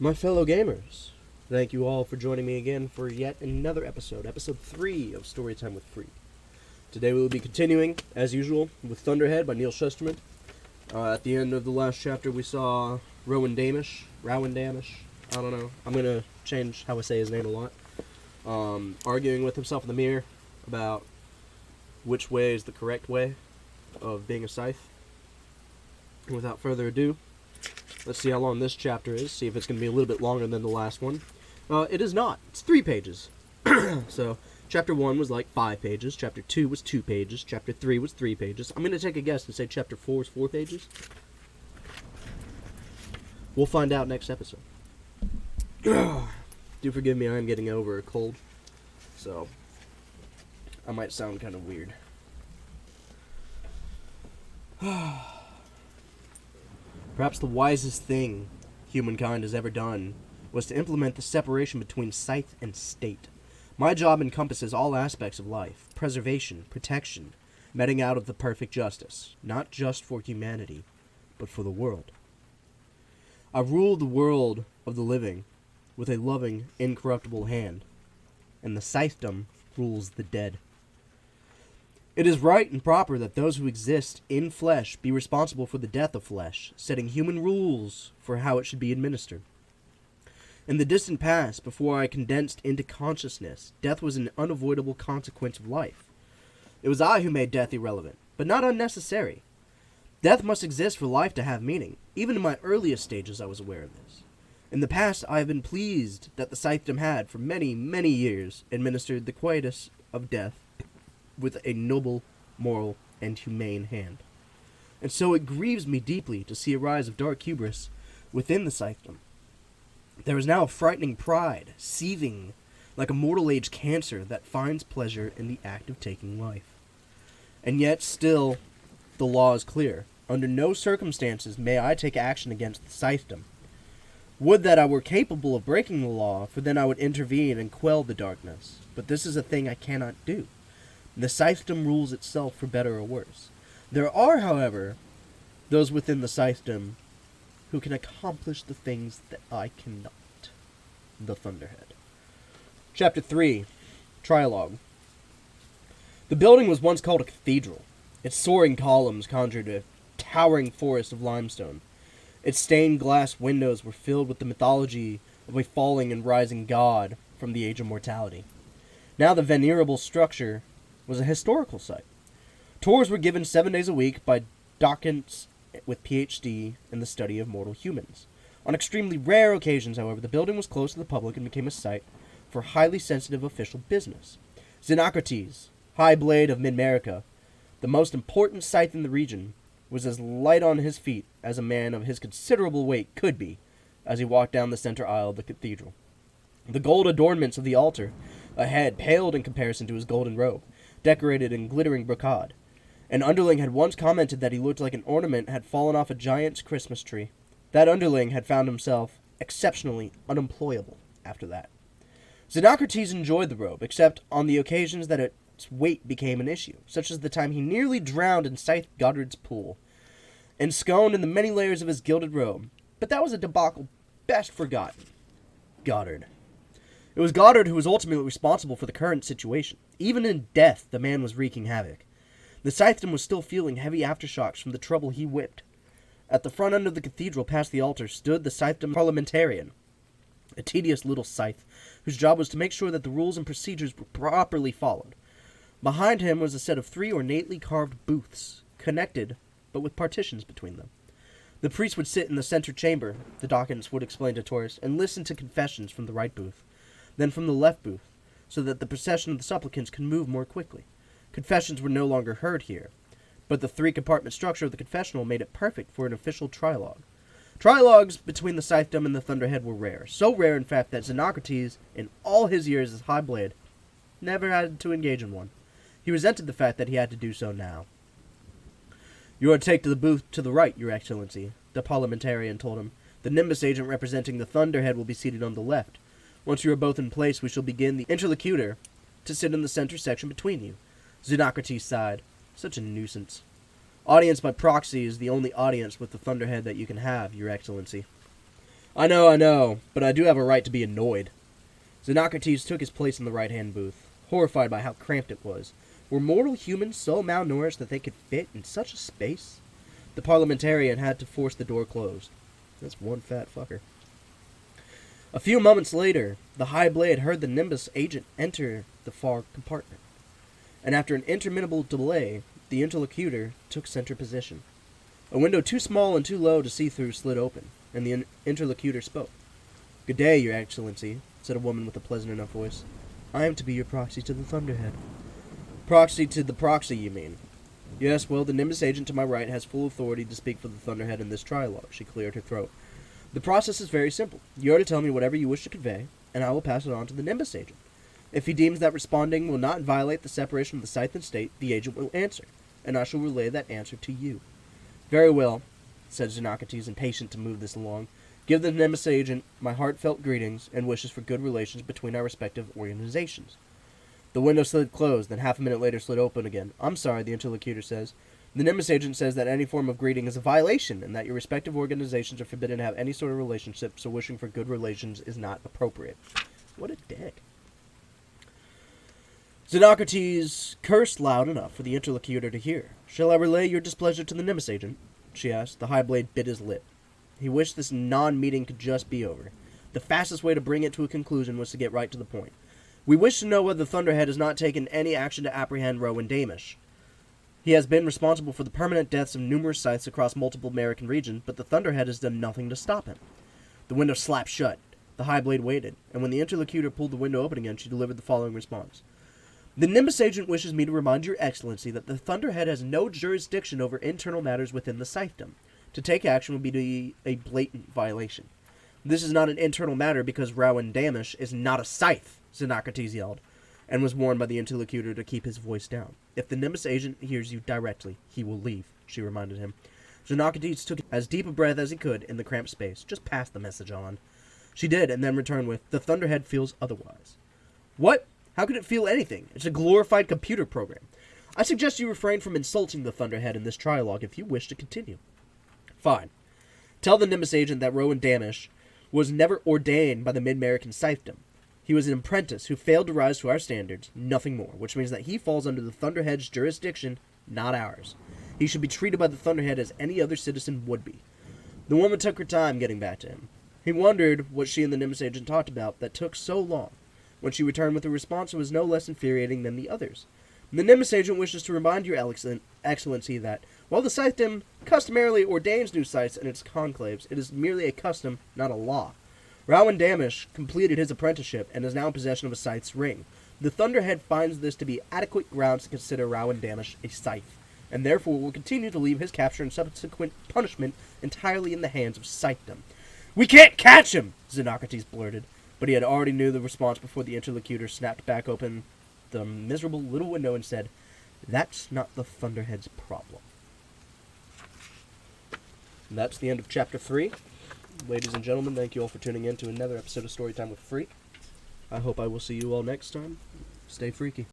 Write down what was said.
My fellow gamers, thank you all for joining me again for yet another episode, episode 3 of Storytime with Free. Today we will be continuing, as usual, with Thunderhead by Neal Shusterman. At the end of the last chapter we saw Rowan Damish, I don't know, I'm going to change how I say his name a lot, arguing with himself in the mirror about which way is the correct way of being a scythe. And without further ado, let's see how long this chapter is, see if it's going to be a little bit longer than the last one. It is not. It's 3 pages. So, chapter 1 was like 5 pages, chapter 2 was 2 pages, chapter 3 was 3 pages. I'm going to take a guess and say chapter 4 is 4 pages. We'll find out next episode. Do forgive me, I am getting over a cold, so I might sound kind of weird. Perhaps the wisest thing humankind has ever done was to implement the separation between scythe and state. My job encompasses all aspects of life, preservation, protection, meting out of the perfect justice, not just for humanity, but for the world. I rule the world of the living with a loving, incorruptible hand, and the scythedom rules the dead. It is right and proper that those who exist in flesh be responsible for the death of flesh, setting human rules for how it should be administered. In the distant past, before I condensed into consciousness, death was an unavoidable consequence of life. It was I who made death irrelevant, but not unnecessary. Death must exist for life to have meaning. Even in my earliest stages I was aware of this. In the past, I have been pleased that the scythedom had, for many, many years, administered the quietus of death with a noble, moral, and humane hand. And so it grieves me deeply to see a rise of dark hubris within the scythedom. There is now a frightening pride, seething like a mortal age cancer that finds pleasure in the act of taking life. And yet, still, the law is clear. Under no circumstances may I take action against the scythedom. Would that I were capable of breaking the law, for then I would intervene and quell the darkness. But this is a thing I cannot do. The scythedom rules itself for better or worse. There are, however, those within the scythedom who can accomplish the things that I cannot. The Thunderhead. Chapter 3. TRIALOGUE. The building was once called a cathedral. Its soaring columns conjured a towering forest of limestone. Its stained glass windows were filled with the mythology of a falling and rising god from the age of mortality. Now the venerable structure was a historical site. Tours were given 7 days a week by docents with Ph.D. in the study of mortal humans. On extremely rare occasions, however, the building was closed to the public and became a site for highly sensitive official business. Xenocrates, High Blade of Mid-America, the most important scythe in the region, was as light on his feet as a man of his considerable weight could be as he walked down the center aisle of the cathedral. The gold adornments of the altar ahead paled in comparison to his golden robe, decorated in glittering brocade. An underling had once commented that he looked like an ornament had fallen off a giant's Christmas tree. That underling had found himself exceptionally unemployable after that. Xenocrates enjoyed the robe, except on the occasions that its weight became an issue, such as the time he nearly drowned in Scythe Goddard's pool, ensconced in the many layers of his gilded robe. But that was a debacle best forgotten. Goddard. It was Goddard who was ultimately responsible for the current situation. Even in death, the man was wreaking havoc. The scythedom was still feeling heavy aftershocks from the trouble he whipped. At the front end of the cathedral, past the altar, stood the scythedom parliamentarian, a tedious little scythe, whose job was to make sure that the rules and procedures were properly followed. Behind him was a set of 3 ornately carved booths, connected, but with partitions between them. The priest would sit in the center chamber, the docents would explain to tourists, and listen to confessions from the right booth, then from the left booth, so that the procession of the supplicants could move more quickly. Confessions were no longer heard here, but the 3-compartment structure of the confessional made it perfect for an official trialogue. Trialogues between the scythedom and the Thunderhead were rare, so rare in fact that Xenocrates, in all his years as High Blade, never had to engage in one. He resented the fact that he had to do so now. "You are to take to the booth to the right, Your Excellency," the parliamentarian told him. "The Nimbus agent representing the Thunderhead will be seated on the left. Once you are both in place, we shall begin the interlocutor to sit in the center section between you." Xenocrates sighed. Such a nuisance. Audience by proxy is the only audience with the Thunderhead that you can have, Your Excellency. I know, but I do have a right to be annoyed. Xenocrates took his place in the right-hand booth, horrified by how cramped it was. Were mortal humans so malnourished that they could fit in such a space? The parliamentarian had to force the door closed. That's one fat fucker. A few moments later, the High Blade heard the Nimbus agent enter the far compartment. And after an interminable delay, the interlocutor took center position. A window too small and too low to see through slid open, and the interlocutor spoke. "Good day, Your Excellency," said a woman with a pleasant enough voice. "I am to be your proxy to the Thunderhead." "Proxy to the proxy, you mean?" "Yes, well, the Nimbus agent to my right has full authority to speak for the Thunderhead in this trialogue." She cleared her throat. "The process is very simple. You are to tell me whatever you wish to convey, and I will pass it on to the Nimbus agent. If he deems that responding will not violate the separation of the scythe and state, the agent will answer, and I shall relay that answer to you." "Very well," said Xenocrates, impatient to move this along. "Give the Nimbus agent my heartfelt greetings and wishes for good relations between our respective organizations." The window slid closed, then half a minute later slid open again. "I'm sorry," the interlocutor says. "The Nimbus agent says that any form of greeting is a violation, and that your respective organizations are forbidden to have any sort of relationship, so wishing for good relations is not appropriate." What a dick. Xenocrates cursed loud enough for the interlocutor to hear. "Shall I relay your displeasure to the Nimbus agent?" she asked. The High Blade bit his lip. He wished this non-meeting could just be over. The fastest way to bring it to a conclusion was to get right to the point. "We wish to know whether the Thunderhead has not taken any action to apprehend Rowan Damish. He has been responsible for the permanent deaths of numerous scythes across multiple American regions, but the Thunderhead has done nothing to stop him." The window slapped shut. The High Blade waited, and when the interlocutor pulled the window open again, she delivered the following response. "The Nimbus agent wishes me to remind your Excellency that the Thunderhead has no jurisdiction over internal matters within the scythedom. To take action would be a blatant violation. This is not an internal matter because Rowan Damish is not a scythe," Xenocrates yelled, and was warned by the interlocutor to keep his voice down. "If the Nimbus agent hears you directly, he will leave," she reminded him. Xenocrates took as deep a breath as he could in the cramped space. Just pass the message on. She did, and then returned with, "The Thunderhead feels otherwise." "What? How could it feel anything? It's a glorified computer program. I suggest you refrain from insulting the Thunderhead in this trialogue if you wish to continue." "Fine. Tell the Nimbus agent that Rowan Damish was never ordained by the Mid-American Scythedom. He was an apprentice who failed to rise to our standards, nothing more, which means that he falls under the Thunderhead's jurisdiction, not ours. He should be treated by the Thunderhead as any other citizen would be." The woman took her time getting back to him. He wondered what she and the Nimbus agent talked about that took so long. When she returned with a response, it was no less infuriating than the others. "The Nimbus agent wishes to remind your Excellency that, while the Scythedom customarily ordains new scythes in its conclaves, it is merely a custom, not a law. Rowan Damish completed his apprenticeship and is now in possession of a scythe's ring. The Thunderhead finds this to be adequate grounds to consider Rowan Damish a scythe, and therefore will continue to leave his capture and subsequent punishment entirely in the hands of Scythedom." "We can't catch him!" Xenocrates blurted, but he had already knew the response before the interlocutor snapped back open the miserable little window and said, "That's not the Thunderhead's problem." And that's the end of Chapter 3. Ladies and gentlemen, thank you all for tuning in to another episode of Storytime with Freak. I hope I will see you all next time. Stay freaky.